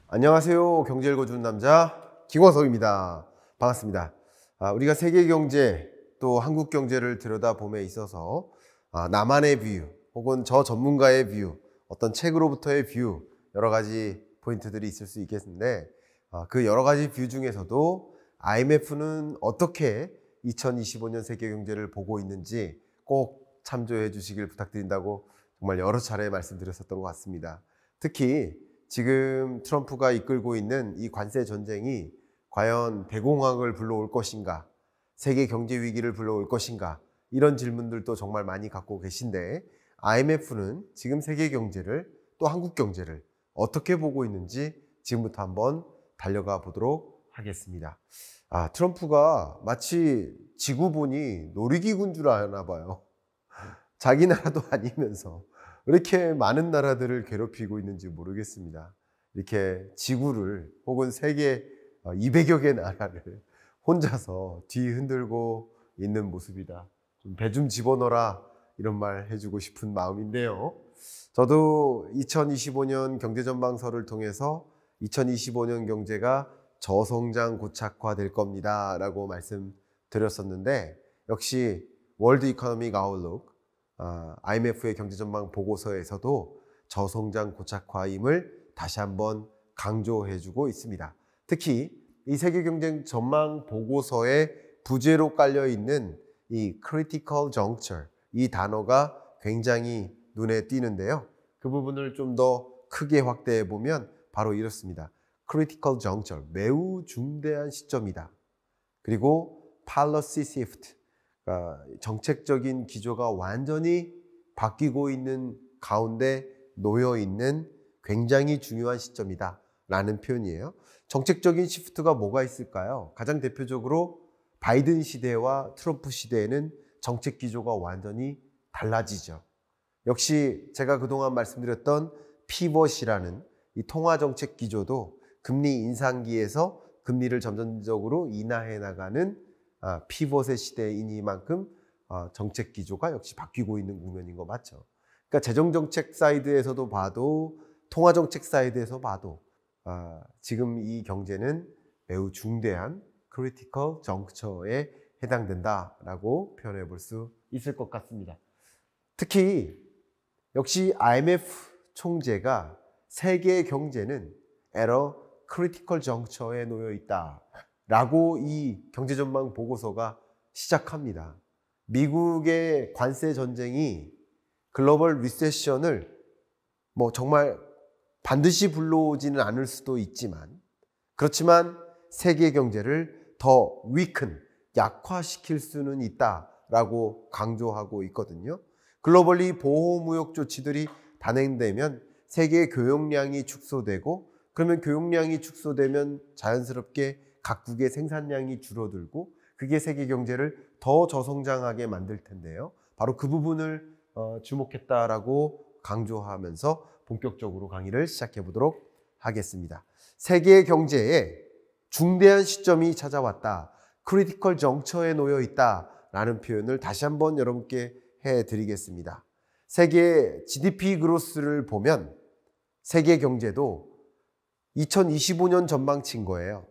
안녕하세요. 경제 읽어주는 남자 김광석입니다. 반갑습니다. 우리가 세계 경제 또 한국 경제를 들여다봄에 있어서 나만의 뷰 혹은 저 전문가의 뷰, 어떤 책으로부터의 뷰, 여러 가지 포인트들이 있을 수 있겠는데 그 여러 가지 뷰 중에서도 IMF는 어떻게 2025년 세계 경제를 보고 있는지 꼭 참조해 주시길 부탁드린다고 정말 여러 차례 말씀드렸었던 것 같습니다. 특히 지금 트럼프가 이끌고 있는 이 관세 전쟁이 과연 대공황을 불러올 것인가, 세계 경제 위기를 불러올 것인가, 이런 질문들도 정말 많이 갖고 계신데 IMF는 지금 세계 경제를 또 한국 경제를 어떻게 보고 있는지 지금부터 한번 달려가 보도록 하겠습니다. 트럼프가 마치 지구본이 놀이기구인 줄 아나 봐요. 자기 나라도 아니면서 왜 이렇게 많은 나라들을 괴롭히고 있는지 모르겠습니다. 이렇게 지구를 혹은 세계 200여 개 나라를 혼자서 뒤 흔들고 있는 모습이다. 좀 배 좀 집어넣어라, 이런 말 해주고 싶은 마음인데요. 저도 2025년 경제전망서를 통해서 2025년 경제가 저성장 고착화될 겁니다 라고 말씀드렸었는데, 역시 월드 이코노믹 아웃룩 IMF의 경제전망 보고서에서도 저성장 고착화임을 다시 한번 강조해주고 있습니다. 특히 이 세계경제 전망 보고서에 부제로 깔려있는 이 critical juncture, 이 단어가 굉장히 눈에 띄는데요. 그 부분을 좀 더 크게 확대해 보면 바로 이렇습니다. critical juncture, 매우 중대한 시점이다. 그리고 policy shift, 정책적인 기조가 완전히 바뀌고 있는 가운데 놓여 있는 굉장히 중요한 시점이다 라는 표현이에요. 정책적인 시프트가 뭐가 있을까요? 가장 대표적으로 바이든 시대와 트럼프 시대에는 정책 기조가 완전히 달라지죠. 역시 제가 그동안 말씀드렸던 피벗이라는 이 통화정책 기조도 금리 인상기에서 금리를 점진적으로 인하해 나가는 피벗의 시대이니만큼 정책 기조가 역시 바뀌고 있는 국면인 거 맞죠? 그러니까 재정정책 사이드에서도 봐도 통화정책 사이드에서 봐도 지금 이 경제는 매우 중대한 크리티컬 정처에 해당된다라고 표현해 볼 수 있을 것 같습니다. 특히 역시 IMF 총재가 세계 경제는 at a critical juncture에 놓여 있다 라고 이 경제전망 보고서가 시작합니다. 미국의 관세 전쟁이 글로벌 리세션을 정말 반드시 불러오지는 않을 수도 있지만, 그렇지만 세계 경제를 더 weaken, 약화시킬 수는 있다라고 강조하고 있거든요. 글로벌리 보호무역 조치들이 단행되면 세계 교역량이 축소되고, 그러면 교역량이 축소되면 자연스럽게 각국의 생산량이 줄어들고 그게 세계 경제를 더 저성장하게 만들 텐데요. 바로 그 부분을 주목했다라고 강조하면서 본격적으로 강의를 시작해 보도록 하겠습니다. 세계 경제에 중대한 시점이 찾아왔다, 크리티컬 정처에 놓여 있다라는 표현을 다시 한번 여러분께 해드리겠습니다. 세계 GDP 그로스를 보면 세계 경제도 2025년 전망치인 거예요.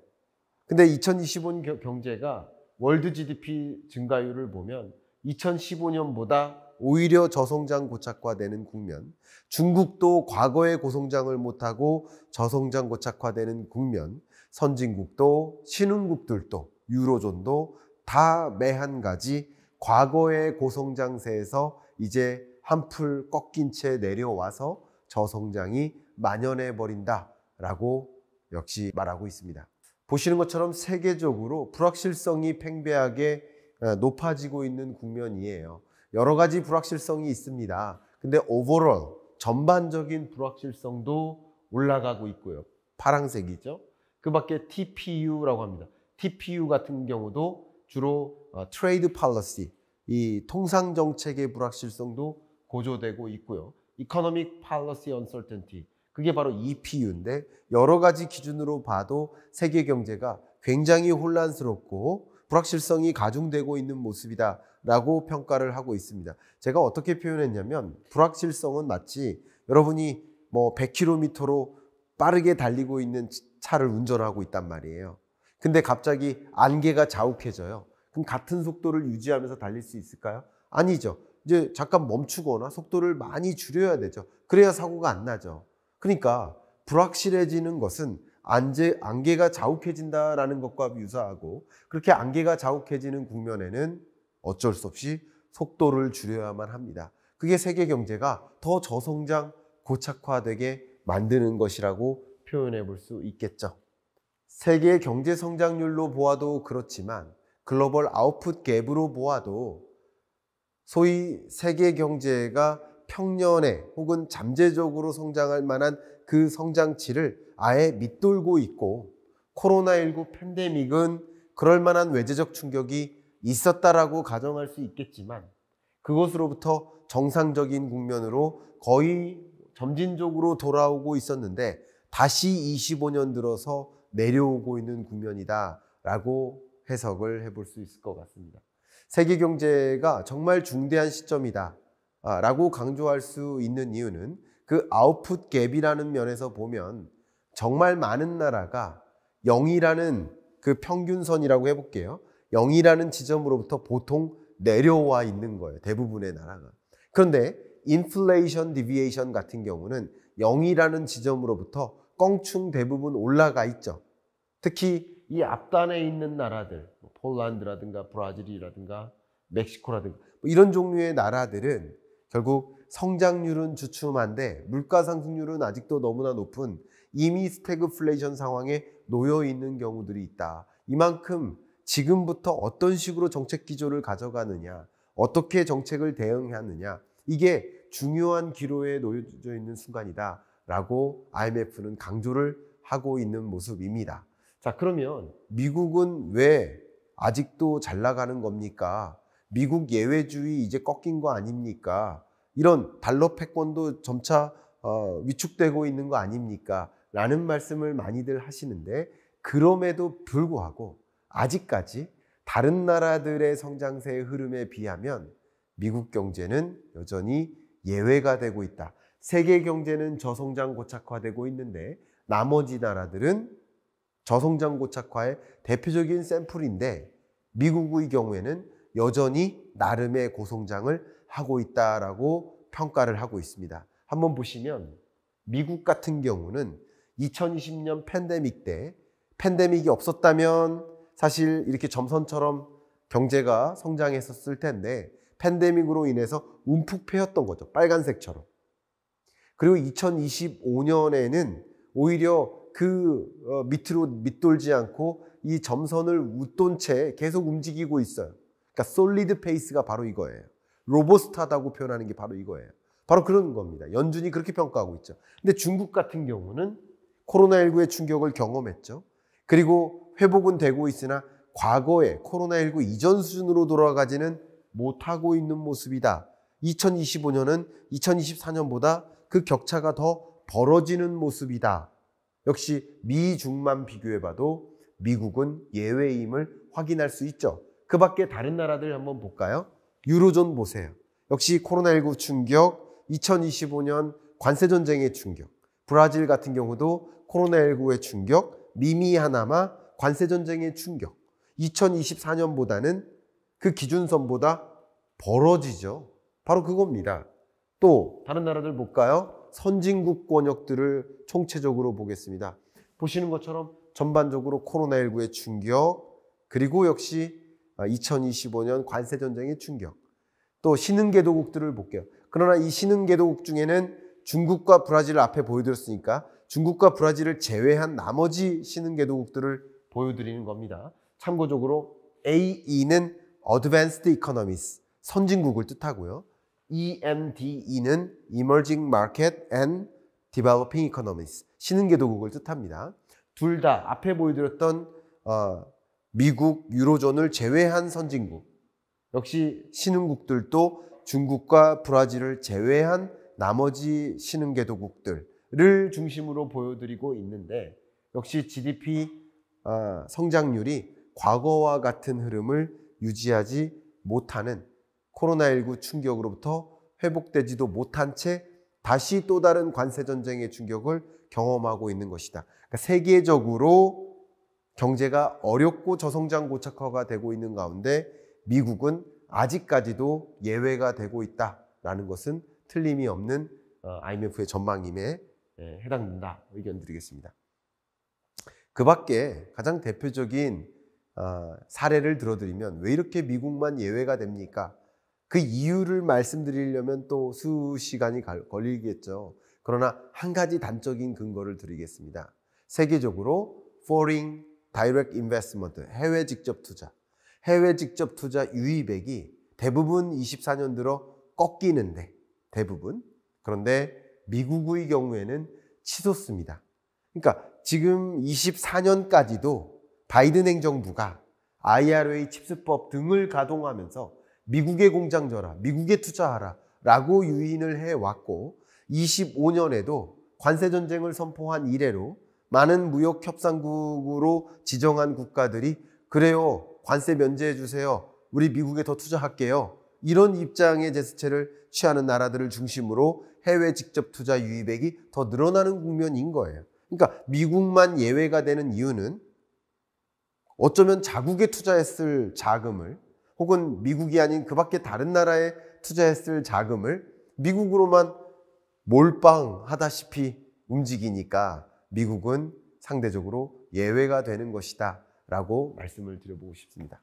근데 2025년 경제가 월드 GDP 증가율을 보면 2015년보다 오히려 저성장 고착화되는 국면, 중국도 과거의 고성장을 못하고 저성장 고착화되는 국면, 선진국도 신흥국들도 유로존도 다 매 한 가지 과거의 고성장세에서 이제 한풀 꺾인 채 내려와서 저성장이 만연해 버린다라고 역시 말하고 있습니다. 보시는 것처럼 세계적으로 불확실성이 팽배하게 높아지고 있는 국면이에요. 여러 가지 불확실성이 있습니다. 근데 오버롤, 전반적인 불확실성도 올라가고 있고요. 파란색이죠. 그 밖에 TPU라고 합니다. TPU 같은 경우도 주로 트레이드 팔러시, 이 통상 정책의 불확실성도 고조되고 있고요. Economic Policy Uncertainty, 그게 바로 EPU인데 여러 가지 기준으로 봐도 세계 경제가 굉장히 혼란스럽고 불확실성이 가중되고 있는 모습이다 라고 평가를 하고 있습니다. 제가 어떻게 표현했냐면, 불확실성은 마치 여러분이 100km로 빠르게 달리고 있는 차를 운전하고 있단 말이에요. 근데 갑자기 안개가 자욱해져요. 그럼 같은 속도를 유지하면서 달릴 수 있을까요? 아니죠. 이제 잠깐 멈추거나 속도를 많이 줄여야 되죠. 그래야 사고가 안 나죠. 그러니까 불확실해지는 것은 안개가 자욱해진다라는 것과 유사하고, 그렇게 안개가 자욱해지는 국면에는 어쩔 수 없이 속도를 줄여야만 합니다. 그게 세계 경제가 더 저성장, 고착화되게 만드는 것이라고 표현해 볼 수 있겠죠. 세계 경제 성장률로 보아도 그렇지만 글로벌 아웃풋 갭으로 보아도 소위 세계 경제가 평년에 혹은 잠재적으로 성장할 만한 그 성장치를 아예 밑돌고 있고, 코로나19 팬데믹은 그럴 만한 외재적 충격이 있었다라고 가정할 수 있겠지만 그것으로부터 정상적인 국면으로 거의 점진적으로 돌아오고 있었는데 다시 25년 들어서 내려오고 있는 국면이다라고 해석을 해볼 수 있을 것 같습니다. 세계 경제가 정말 중대한 시점이다 라고 강조할 수 있는 이유는 그 아웃풋 갭이라는 면에서 보면 정말 많은 나라가 0이라는 그 평균선이라고 해볼게요. 0이라는 지점으로부터 보통 내려와 있는 거예요. 대부분의 나라가. 그런데 인플레이션 디비에이션 같은 경우는 0이라는 지점으로부터 껑충 대부분 올라가 있죠. 특히 이 앞단에 있는 나라들, 폴란드라든가 브라질이라든가 멕시코라든가 이런 종류의 나라들은 결국 성장률은 주춤한데 물가 상승률은 아직도 너무나 높은 이미 스태그플레이션 상황에 놓여 있는 경우들이 있다. 이만큼 지금부터 어떤 식으로 정책 기조를 가져가느냐, 어떻게 정책을 대응하느냐, 이게 중요한 기로에 놓여져 있는 순간이다 라고 IMF는 강조를 하고 있는 모습입니다. 자, 그러면 미국은 왜 아직도 잘 나가는 겁니까? 미국 예외주의 이제 꺾인 거 아닙니까? 이런 달러 패권도 점차 위축되고 있는 거 아닙니까? 라는 말씀을 많이들 하시는데, 그럼에도 불구하고 아직까지 다른 나라들의 성장세의 흐름에 비하면 미국 경제는 여전히 예외가 되고 있다. 세계 경제는 저성장 고착화되고 있는데 나머지 나라들은 저성장 고착화의 대표적인 샘플인데 미국의 경우에는 여전히 나름의 고성장을 하고 있다라고 평가를 하고 있습니다. 한번 보시면 미국 같은 경우는 2020년 팬데믹 때, 팬데믹이 없었다면 사실 이렇게 점선처럼 경제가 성장했었을 텐데 팬데믹으로 인해서 움푹 패였던 거죠. 빨간색처럼. 그리고 2025년에는 오히려 그 밑으로 밑돌지 않고 이 점선을 웃돈 채 계속 움직이고 있어요. 그러니까 솔리드 페이스가 바로 이거예요. 로버스트하다고 표현하는 게 바로 이거예요. 바로 그런 겁니다. 연준이 그렇게 평가하고 있죠. 근데 중국 같은 경우는 코로나19의 충격을 경험했죠. 그리고 회복은 되고 있으나 과거에 코로나19 이전 수준으로 돌아가지는 못하고 있는 모습이다. 2025년은 2024년보다 그 격차가 더 벌어지는 모습이다. 역시 미중만 비교해봐도 미국은 예외임을 확인할 수 있죠. 그 밖에 다른 나라들 한번 볼까요? 유로존 보세요. 역시 코로나19 충격, 2025년 관세전쟁의 충격, 브라질 같은 경우도 코로나19의 충격, 미미하나마 관세전쟁의 충격, 2024년보다는 그 기준선보다 벌어지죠. 바로 그겁니다. 또 다른 나라들 볼까요? 선진국 권역들을 총체적으로 보겠습니다. 보시는 것처럼 전반적으로 코로나19의 충격, 그리고 역시 2025년 관세전쟁의 충격, 또 신흥개도국들을 볼게요. 그러나 이 신흥개도국 중에는 중국과 브라질을 앞에 보여드렸으니까 중국과 브라질을 제외한 나머지 신흥개도국들을 보여드리는 겁니다. 참고적으로 AE는 Advanced Economies, 선진국을 뜻하고요. EMDE는 Emerging Market and Developing Economies, 신흥개도국을 뜻합니다. 둘 다 앞에 보여드렸던 미국, 유로존을 제외한 선진국, 역시 신흥국들도 중국과 브라질을 제외한 나머지 신흥개도국들을 중심으로 보여드리고 있는데, 역시 GDP 성장률이 과거와 같은 흐름을 유지하지 못하는, 코로나19 충격으로부터 회복되지도 못한 채 다시 또 다른 관세 전쟁의 충격을 경험하고 있는 것이다. 그러니까 세계적으로 경제가 어렵고 저성장 고착화가 되고 있는 가운데 미국은 아직까지도 예외가 되고 있다라는 것은 틀림이 없는 IMF의 전망임에 해당된다 의견 드리겠습니다. 그 밖에 가장 대표적인 사례를 들어드리면 왜 이렇게 미국만 예외가 됩니까? 그 이유를 말씀드리려면 또 수시간이 걸리겠죠. 그러나 한 가지 단적인 근거를 드리겠습니다. 세계적으로 Foreign Direct Investment, 해외 직접 투자, 해외 직접 투자 유입액이 대부분 24년 들어 꺾이는데 대부분. 그런데 미국의 경우에는 치솟습니다. 그러니까 지금 24년까지도 바이든 행정부가 IRA 칩스법 등을 가동하면서 미국의 공장 져라, 미국에 투자하라 라고 유인을 해왔고 25년에도 관세전쟁을 선포한 이래로 많은 무역협상국으로 지정한 국가들이 그래요, 관세 면제해 주세요, 우리 미국에 더 투자할게요, 이런 입장의 제스처를 취하는 나라들을 중심으로 해외 직접 투자 유입액이 더 늘어나는 국면인 거예요. 그러니까 미국만 예외가 되는 이유는 어쩌면 자국에 투자했을 자금을 혹은 미국이 아닌 그 밖에 다른 나라에 투자했을 자금을 미국으로만 몰빵하다시피 움직이니까 미국은 상대적으로 예외가 되는 것이다 라고 말씀을 드려보고 싶습니다.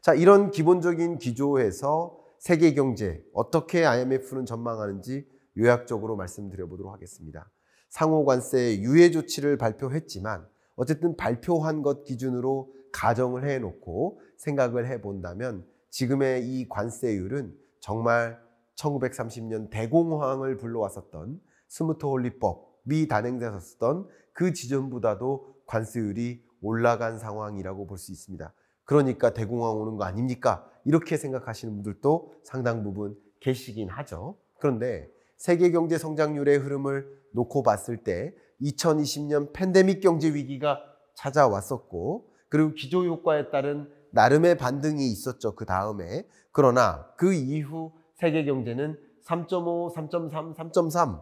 자, 이런 기본적인 기조에서 세계 경제 어떻게 IMF는 전망하는지 요약적으로 말씀드려보도록 하겠습니다. 상호 관세 유예 조치를 발표했지만 어쨌든 발표한 것 기준으로 가정을 해놓고 생각을 해본다면 지금의 이 관세율은 정말 1930년 대공황을 불러왔었던 스무트홀리법이 단행되었던 그 지점보다도 관세율이 올라간 상황이라고 볼 수 있습니다. 그러니까 대공황 오는 거 아닙니까? 이렇게 생각하시는 분들도 상당 부분 계시긴 하죠. 그런데 세계 경제 성장률의 흐름을 놓고 봤을 때 2020년 팬데믹 경제 위기가 찾아왔었고 그리고 기저효과에 따른 나름의 반등이 있었죠. 그 다음에. 그러나 그 이후 세계 경제는 3.5, 3.3, 3.3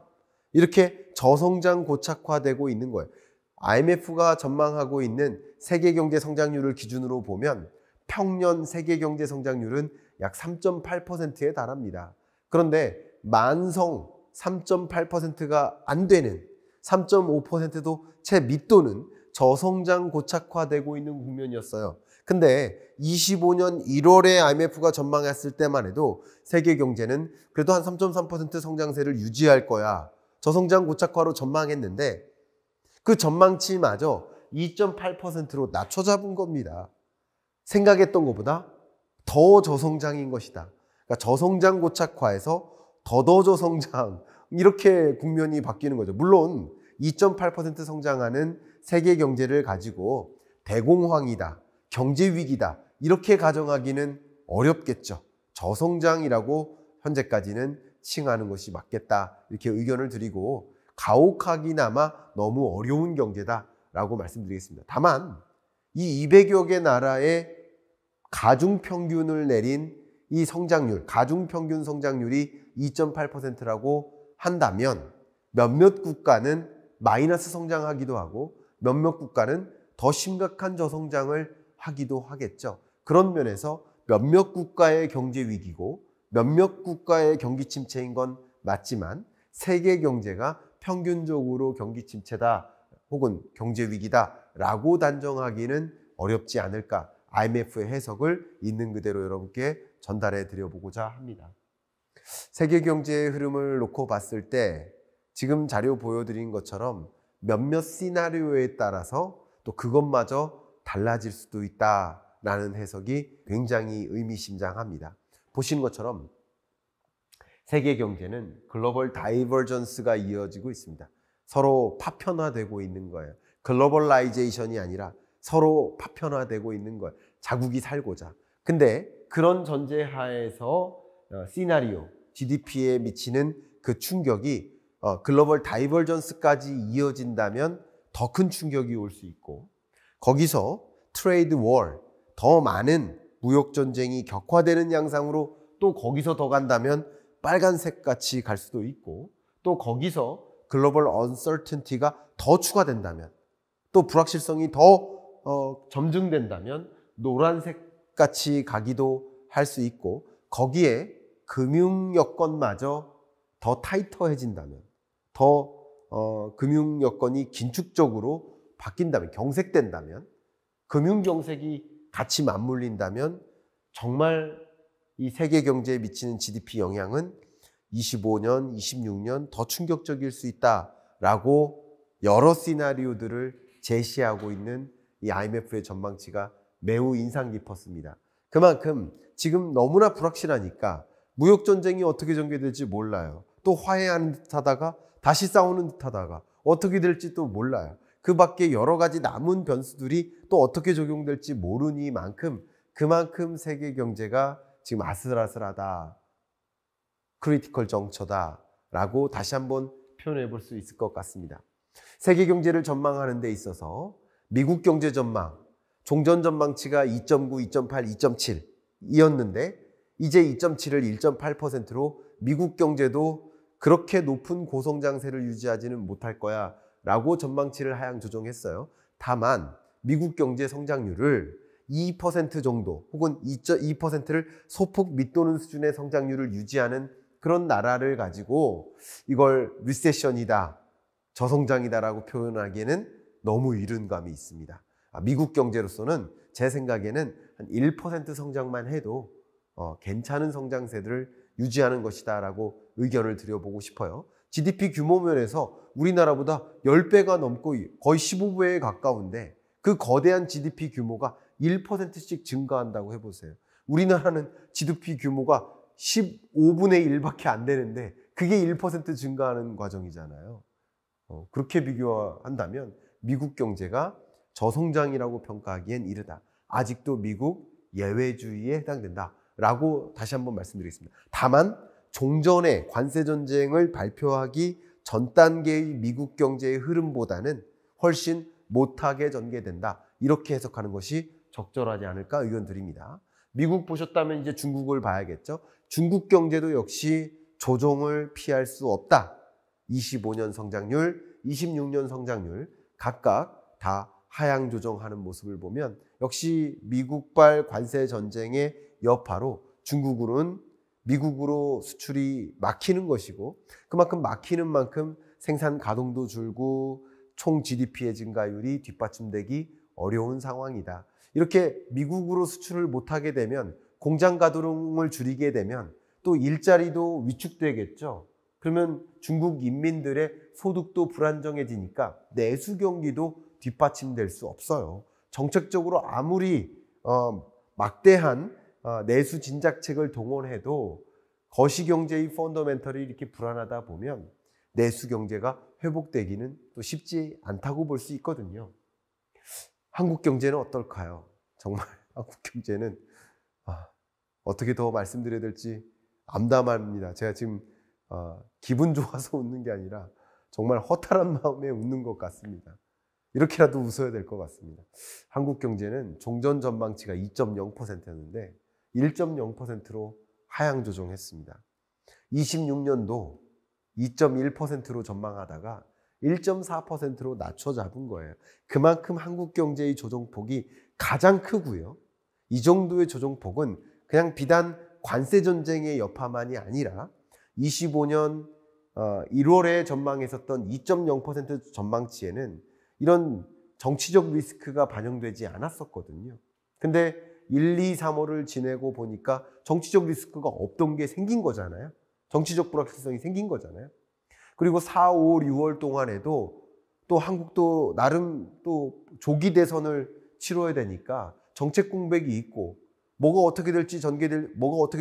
이렇게 저성장 고착화되고 있는 거예요. IMF가 전망하고 있는 세계 경제 성장률을 기준으로 보면 평년 세계 경제 성장률은 약 3.8%에 달합니다. 그런데 만성 3.8%가 안 되는 3.5%도 채 밑도는 저성장 고착화되고 있는 국면이었어요. 근데 25년 1월에 IMF가 전망했을 때만 해도 세계 경제는 그래도 한 3.3% 성장세를 유지할 거야. 저성장 고착화로 전망했는데 그 전망치마저 2.8%로 낮춰 잡은 겁니다. 생각했던 것보다 더 저성장인 것이다. 그러니까 저성장 고착화에서 더더 저성장 이렇게 국면이 바뀌는 거죠. 물론 2.8% 성장하는 세계 경제를 가지고 대공황이다, 경제 위기다 이렇게 가정하기는 어렵겠죠. 저성장이라고 현재까지는 칭하는 것이 맞겠다 이렇게 의견을 드리고 가혹하기나마 너무 어려운 경제다라고 말씀드리겠습니다. 다만 이 200여 개 나라의 가중평균을 내린 이 성장률, 가중평균 성장률이 2.8%라고 한다면 몇몇 국가는 마이너스 성장하기도 하고 몇몇 국가는 더 심각한 저성장을 하기도 하겠죠. 그런 면에서 몇몇 국가의 경제 위기고 몇몇 국가의 경기 침체인 건 맞지만 세계 경제가 평균적으로 경기 침체다 혹은 경제 위기다라고 단정하기는 어렵지 않을까. IMF의 해석을 있는 그대로 여러분께 전달해 드려보고자 합니다. 세계 경제의 흐름을 놓고 봤을 때 지금 자료 보여드린 것처럼 몇몇 시나리오에 따라서 또 그것마저 달라질 수도 있다라는 해석이 굉장히 의미심장합니다. 보시는 것처럼 세계 경제는 글로벌 다이버전스가 이어지고 있습니다. 서로 파편화되고 있는 거예요. 글로벌라이제이션이 아니라 서로 파편화되고 있는 거예요. 자국이 살고자. 근데 그런 전제하에서 시나리오, GDP에 미치는 그 충격이 글로벌 다이버전스까지 이어진다면 더 큰 충격이 올 수 있고 거기서 트레이드 월, 더 많은 무역 전쟁이 격화되는 양상으로 또 거기서 더 간다면 빨간색 같이 갈 수도 있고 또 거기서 글로벌 언서튼티가 더 추가된다면, 또 불확실성이 더 점증된다면 노란색 같이 가기도 할 수 있고, 거기에 금융 여건마저 더 타이터해진다면, 더 금융 여건이 긴축적으로 바뀐다면, 경색된다면, 금융 경색이 같이 맞물린다면 정말 이 세계 경제에 미치는 GDP 영향은 25년, 26년 더 충격적일 수 있다라고 여러 시나리오들을 제시하고 있는 이 IMF의 전망치가 매우 인상 깊었습니다. 그만큼 지금 너무나 불확실하니까 무역전쟁이 어떻게 전개될지 몰라요. 또 화해하는 듯 하다가 다시 싸우는 듯 하다가 어떻게 될지 또 몰라요. 그 밖에 여러 가지 남은 변수들이 또 어떻게 적용될지 모르니만큼 그만큼 세계 경제가 지금 아슬아슬하다, 크리티컬 정처다라고 다시 한번 표현해 볼 수 있을 것 같습니다. 세계 경제를 전망하는 데 있어서 미국 경제 전망, 종전 전망치가 2.9, 2.8, 2.7 이었는데 이제 2.7을 1.8%로 미국 경제도 그렇게 높은 고성장세를 유지하지는 못할 거야 라고 전망치를 하향 조정했어요. 다만 미국 경제 성장률을 2% 정도 혹은 2%를 소폭 밑도는 수준의 성장률을 유지하는 그런 나라를 가지고 이걸 리세션이다, 저성장이다라고 표현하기에는 너무 이른 감이 있습니다. 미국 경제로서는 제 생각에는 한 1% 성장만 해도 괜찮은 성장세들을 유지하는 것이다 라고 의견을 드려보고 싶어요. GDP 규모 면에서 우리나라보다 10배가 넘고 거의 15배에 가까운데 그 거대한 GDP 규모가 1%씩 증가한다고 해보세요. 우리나라는 GDP 규모가 15분의 1밖에 안 되는데 그게 1% 증가하는 과정이잖아요. 그렇게 비교한다면 미국 경제가 저성장이라고 평가하기엔 이르다. 아직도 미국 예외주의에 해당된다라고 다시 한번 말씀드리겠습니다. 다만 종전의 관세전쟁을 발표하기 전 단계의 미국 경제의 흐름보다는 훨씬 못하게 전개된다. 이렇게 해석하는 것이 적절하지 않을까 의견 드립니다. 미국 보셨다면 이제 중국을 봐야겠죠. 중국 경제도 역시 조정을 피할 수 없다. 25년 성장률, 26년 성장률 각각 다 하향 조정하는 모습을 보면 역시 미국발 관세 전쟁의 여파로 중국은 미국으로 수출이 막히는 것이고 그만큼 막히는 만큼 생산 가동도 줄고 총 GDP의 증가율이 뒷받침되기 어려운 상황이다. 이렇게 미국으로 수출을 못하게 되면 공장 가동을 줄이게 되면 또 일자리도 위축되겠죠. 그러면 중국 인민들의 소득도 불안정해지니까 내수 경기도 뒷받침될 수 없어요. 정책적으로 아무리 막대한 내수 진작책을 동원해도 거시경제의 펀더멘털이 이렇게 불안하다 보면 내수 경제가 회복되기는 또 쉽지 않다고 볼 수 있거든요. 한국 경제는 어떨까요? 정말 한국 경제는 어떻게 더 말씀드려야 될지 암담합니다. 제가 지금 기분 좋아서 웃는 게 아니라 정말 허탈한 마음에 웃는 것 같습니다. 이렇게라도 웃어야 될 것 같습니다. 한국 경제는 종전 전망치가 2.0%였는데 1.0%로 하향 조정했습니다. 26년도 2.1%로 전망하다가 1.4%로 낮춰 잡은 거예요. 그만큼 한국 경제의 조정폭이 가장 크고요. 이 정도의 조정폭은 그냥 비단 관세 전쟁의 여파만이 아니라 25년 1월에 전망했었던 2.0% 전망치에는 이런 정치적 리스크가 반영되지 않았었거든요. 근데 1, 2, 3월을 지내고 보니까 정치적 리스크가 없던 게 생긴 거잖아요. 정치적 불확실성이 생긴 거잖아요. 그리고 4, 5, 6월 동안에도 또 한국도 나름 또 조기 대선을 치러야 되니까 정책 공백이 있고 뭐가 어떻게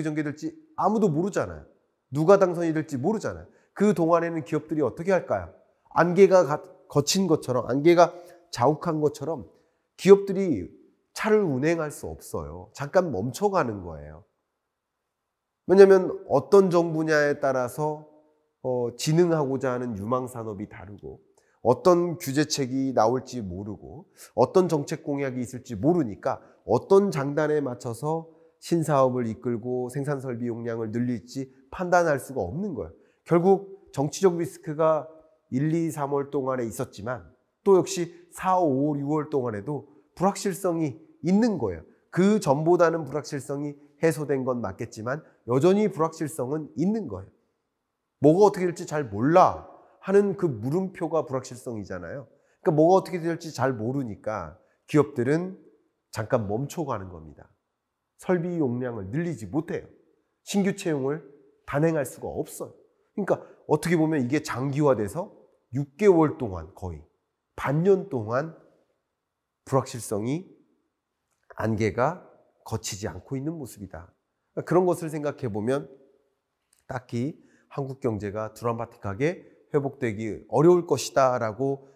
전개될지 아무도 모르잖아요. 누가 당선이 될지 모르잖아요. 그 동안에는 기업들이 어떻게 할까요? 안개가 거친 것처럼, 안개가 자욱한 것처럼 기업들이 차를 운행할 수 없어요. 잠깐 멈춰가는 거예요. 왜냐하면 어떤 정부 분야에 따라서 진흥하고자 하는 유망산업이 다르고 어떤 규제책이 나올지 모르고 어떤 정책 공약이 있을지 모르니까 어떤 장단에 맞춰서 신사업을 이끌고 생산 설비 용량을 늘릴지 판단할 수가 없는 거예요. 결국 정치적 리스크가 1, 2, 3월 동안에 있었지만 또 역시 4, 5, 6월 동안에도 불확실성이 있는 거예요. 그 전보다는 불확실성이 해소된 건 맞겠지만 여전히 불확실성은 있는 거예요. 뭐가 어떻게 될지 잘 몰라 하는 그 물음표가 불확실성이잖아요. 그러니까 뭐가 어떻게 될지 잘 모르니까 기업들은 잠깐 멈춰가는 겁니다. 설비 용량을 늘리지 못해요. 신규 채용을 단행할 수가 없어요. 그러니까 어떻게 보면 이게 장기화돼서 6개월 동안 거의 반년 동안 불확실성이 안개가 거치지 않고 있는 모습이다. 그런 것을 생각해 보면 딱히 한국 경제가 드라마틱하게 회복되기 어려울 것이다 라고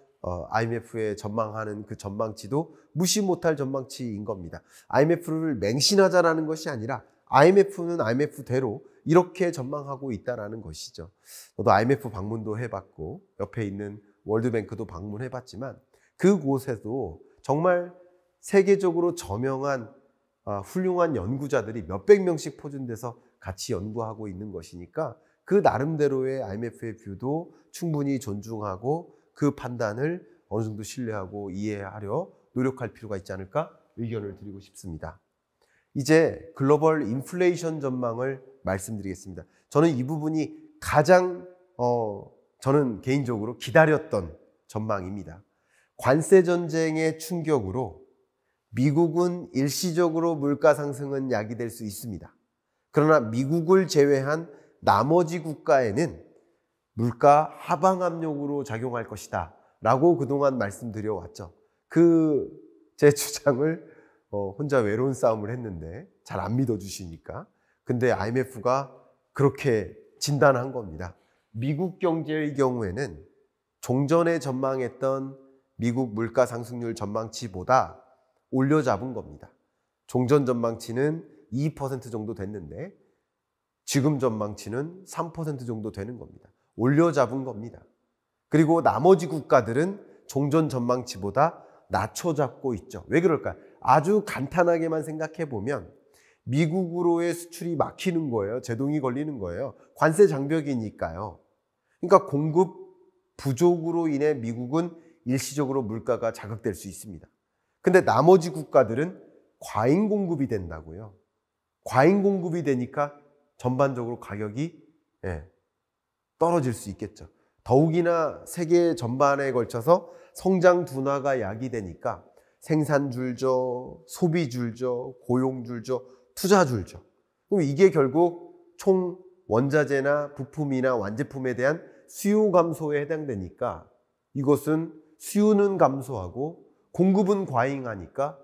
IMF에 전망하는 그 전망치도 무시 못할 전망치인 겁니다. IMF를 맹신하자라는 것이 아니라 IMF는 IMF대로 이렇게 전망하고 있다는 것이죠. 저도 IMF 방문도 해봤고 옆에 있는 월드뱅크도 방문해봤지만 그곳에도 정말 세계적으로 저명한 훌륭한 연구자들이 몇백 명씩 포진돼서 같이 연구하고 있는 것이니까 그 나름대로의 IMF의 뷰도 충분히 존중하고 그 판단을 어느 정도 신뢰하고 이해하려 노력할 필요가 있지 않을까 의견을 드리고 싶습니다. 이제 글로벌 인플레이션 전망을 말씀드리겠습니다. 저는 이 부분이 가장 저는 개인적으로 기다렸던 전망입니다. 관세 전쟁의 충격으로 미국은 일시적으로 물가 상승은 야기될 수 있습니다. 그러나 미국을 제외한 나머지 국가에는 물가 하방 압력으로 작용할 것이다 라고 그동안 말씀드려왔죠. 제 주장을 혼자 외로운 싸움을 했는데 잘 안 믿어주시니까. 근데 IMF가 그렇게 진단한 겁니다. 미국 경제의 경우에는 종전에 전망했던 미국 물가 상승률 전망치보다 올려잡은 겁니다. 종전 전망치는 2% 정도 됐는데 지금 전망치는 3% 정도 되는 겁니다. 올려잡은 겁니다. 그리고 나머지 국가들은 종전 전망치보다 낮춰잡고 있죠. 왜 그럴까요? 아주 간단하게만 생각해 보면 미국으로의 수출이 막히는 거예요. 제동이 걸리는 거예요. 관세 장벽이니까요. 그러니까 공급 부족으로 인해 미국은 일시적으로 물가가 자극될 수 있습니다. 근데 나머지 국가들은 과잉 공급이 된다고요. 과잉 공급이 되니까 전반적으로 가격이 떨어질 수 있겠죠. 더욱이나 세계 전반에 걸쳐서 성장 둔화가 야기되니까 생산 줄죠, 소비 줄죠, 고용 줄죠, 투자 줄죠. 그럼 이게 결국 총 원자재나 부품이나 완제품에 대한 수요 감소에 해당되니까 이것은 수요는 감소하고 공급은 과잉하니까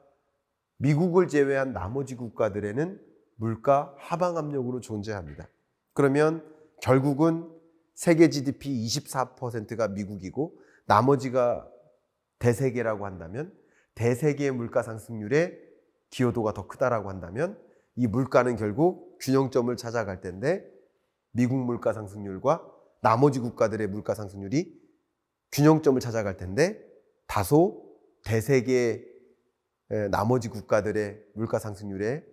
미국을 제외한 나머지 국가들에는 물가 하방 압력으로 존재합니다. 그러면 결국은 세계 GDP 24%가 미국이고 나머지가 대세계라고 한다면 대세계의 물가 상승률의 기여도가 더 크다라고 한다면 이 물가는 결국 균형점을 찾아갈 텐데 미국 물가 상승률과 나머지 국가들의 물가 상승률이 균형점을 찾아갈 텐데 다소 대세계 나머지 국가들의 물가 상승률의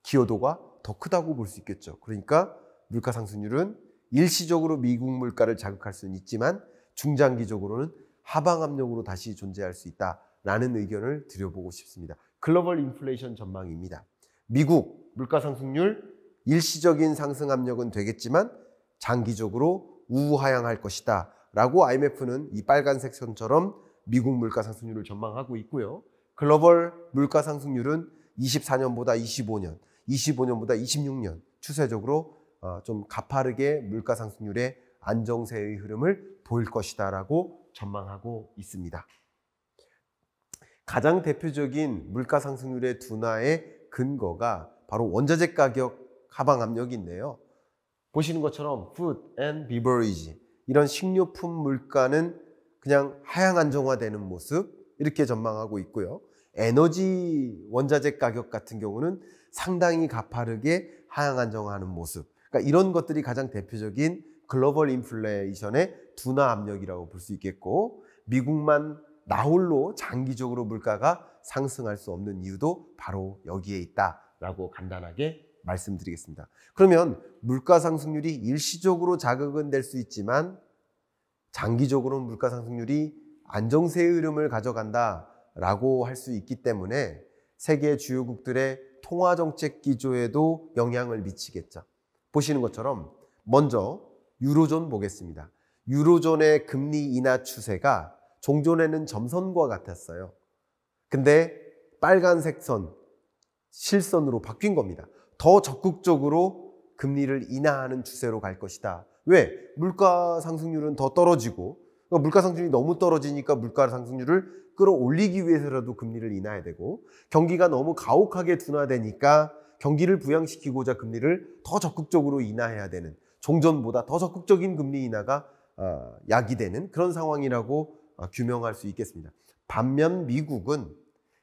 기여도가 더 크다고 볼 수 있겠죠. 그러니까 물가 상승률은 일시적으로 미국 물가를 자극할 수는 있지만 중장기적으로는 하방 압력으로 다시 존재할 수 있다라는 의견을 드려보고 싶습니다. 글로벌 인플레이션 전망입니다. 미국 물가 상승률 일시적인 상승 압력은 되겠지만 장기적으로 우하향할 것이다 라고 IMF는 이 빨간색 선처럼 미국 물가 상승률을 전망하고 있고요. 글로벌 물가 상승률은 24년보다 25년, 25년보다 26년 추세적으로 좀 가파르게 물가 상승률의 안정세의 흐름을 보일 것이다 라고 전망하고 있습니다. 가장 대표적인 물가 상승률의 둔화의 근거가 바로 원자재 가격 하방 압력인데요. 보시는 것처럼 food and beverage 이런 식료품 물가는 그냥 하향 안정화되는 모습 이렇게 전망하고 있고요. 에너지 원자재 가격 같은 경우는 상당히 가파르게 하향 안정화하는 모습. 그러니까 이런 것들이 가장 대표적인 글로벌 인플레이션의 둔화 압력이라고 볼 수 있겠고 미국만 나홀로 장기적으로 물가가 상승할 수 없는 이유도 바로 여기에 있다라고 간단하게 말씀드리겠습니다. 그러면 물가 상승률이 일시적으로 자극은 될 수 있지만 장기적으로 물가 상승률이 안정세의 흐름을 가져간다라고 할 수 있기 때문에 세계 주요국들의 통화정책 기조에도 영향을 미치겠죠. 보시는 것처럼 먼저 유로존 보겠습니다. 유로존의 금리 인하 추세가 종전에는 점선과 같았어요. 근데 빨간색 선, 실선으로 바뀐 겁니다. 더 적극적으로 금리를 인하하는 추세로 갈 것이다. 왜? 물가 상승률은 더 떨어지고, 그러니까 물가 상승률이 너무 떨어지니까 물가 상승률을 끌어올리기 위해서라도 금리를 인하해야 되고, 경기가 너무 가혹하게 둔화되니까 경기를 부양시키고자 금리를 더 적극적으로 인하해야 되는, 종전보다 더 적극적인 금리 인하가 야기되는 그런 상황이라고 규명할 수 있겠습니다. 반면 미국은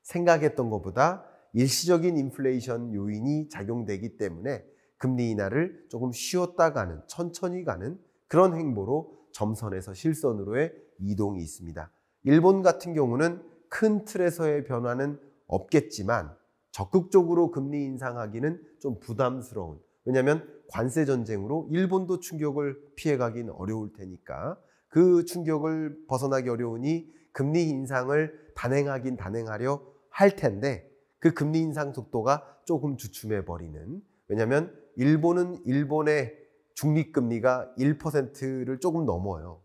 생각했던 것보다 일시적인 인플레이션 요인이 작용되기 때문에 금리 인하를 조금 쉬었다 가는, 천천히 가는 그런 행보로 점선에서 실선으로의 이동이 있습니다. 일본 같은 경우는 큰 틀에서의 변화는 없겠지만 적극적으로 금리 인상하기는 좀 부담스러운, 왜냐하면 관세 전쟁으로 일본도 충격을 피해가긴 어려울 테니까 그 충격을 벗어나기 어려우니 금리 인상을 단행하려 할 텐데 그 금리 인상 속도가 조금 주춤해 버리는, 왜냐하면 일본은 일본의 중립금리가 1%를 조금 넘어요.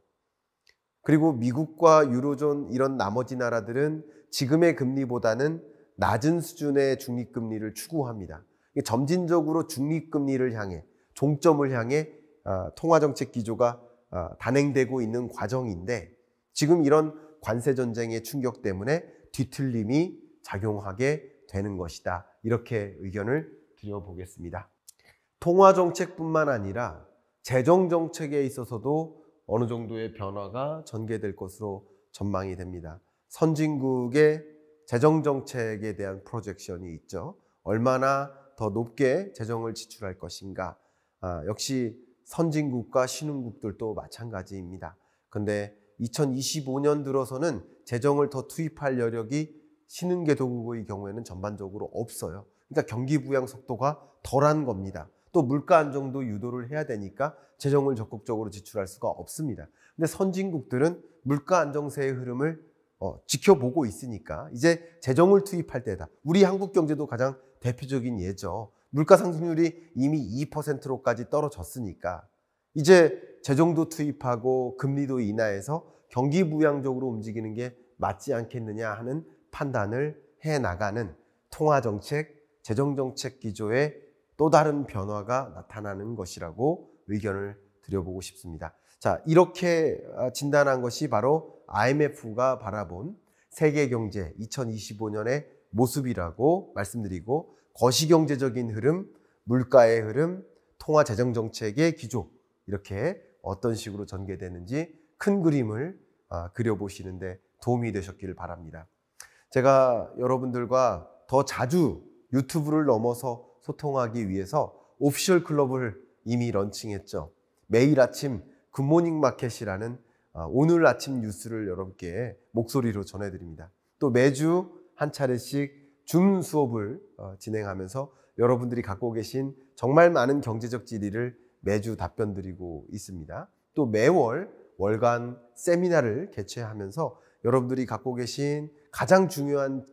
그리고 미국과 유로존 이런 나머지 나라들은 지금의 금리보다는 낮은 수준의 중립금리를 추구합니다. 점진적으로 중립금리를 향해, 종점을 향해 통화정책 기조가 단행되고 있는 과정인데 지금 이런 관세전쟁의 충격 때문에 뒤틀림이 작용하게 되는 것이다. 이렇게 의견을 드려보겠습니다. 통화정책뿐만 아니라 재정정책에 있어서도 어느 정도의 변화가 전개될 것으로 전망이 됩니다. 선진국의 재정정책에 대한 프로젝션이 있죠. 얼마나 더 높게 재정을 지출할 것인가. 역시 선진국과 신흥국들도 마찬가지입니다. 그런데 2025년 들어서는 재정을 더 투입할 여력이 신흥개도국의 경우에는 전반적으로 없어요. 그러니까 경기 부양 속도가 덜한 겁니다. 또 물가 안정도 유도를 해야 되니까 재정을 적극적으로 지출할 수가 없습니다. 근데 선진국들은 물가 안정세의 흐름을 지켜보고 있으니까 이제 재정을 투입할 때다. 우리 한국 경제도 가장 대표적인 예죠. 물가 상승률이 이미 2%로까지 떨어졌으니까 이제 재정도 투입하고 금리도 인하해서 경기 부양적으로 움직이는 게 맞지 않겠느냐 하는 판단을 해나가는 통화정책, 재정정책 기조의 또 다른 변화가 나타나는 것이라고 의견을 드려보고 싶습니다. 자, 이렇게 진단한 것이 바로 IMF가 바라본 세계경제 2025년의 모습이라고 말씀드리고, 거시경제적인 흐름, 물가의 흐름, 통화재정정책의 기조, 이렇게 어떤 식으로 전개되는지 큰 그림을 그려보시는데 도움이 되셨기를 바랍니다. 제가 여러분들과 더 자주 유튜브를 넘어서 소통하기 위해서 오피셜 클럽을 이미 런칭했죠. 매일 아침 굿모닝 마켓이라는 오늘 아침 뉴스를 여러분께 목소리로 전해드립니다. 또 매주 한 차례씩 줌 수업을 진행하면서 여러분들이 갖고 계신 정말 많은 경제적 질의를 매주 답변 드리고 있습니다. 또 매월 월간 세미나를 개최하면서 여러분들이 갖고 계신 가장 중요한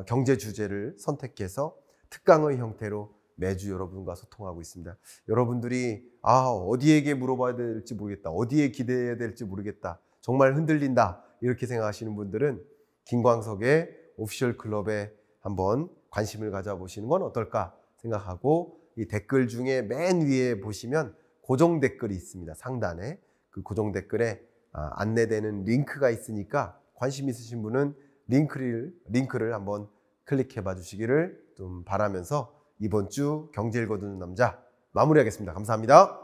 경제 주제를 선택해서 특강의 형태로 매주 여러분과 소통하고 있습니다. 여러분들이 어디에게 물어봐야 될지 모르겠다, 어디에 기대해야 될지 모르겠다, 정말 흔들린다 이렇게 생각하시는 분들은 김광석의 오피셜 클럽에 한번 관심을 가져보시는 건 어떨까 생각하고, 이 댓글 중에 맨 위에 보시면 고정 댓글이 있습니다. 상단에 그 고정 댓글에 안내되는 링크가 있으니까 관심 있으신 분은 링크를 한번 클릭해 봐 주시기를 좀 바라면서 이번 주 경제 읽어주는 남자 마무리하겠습니다. 감사합니다.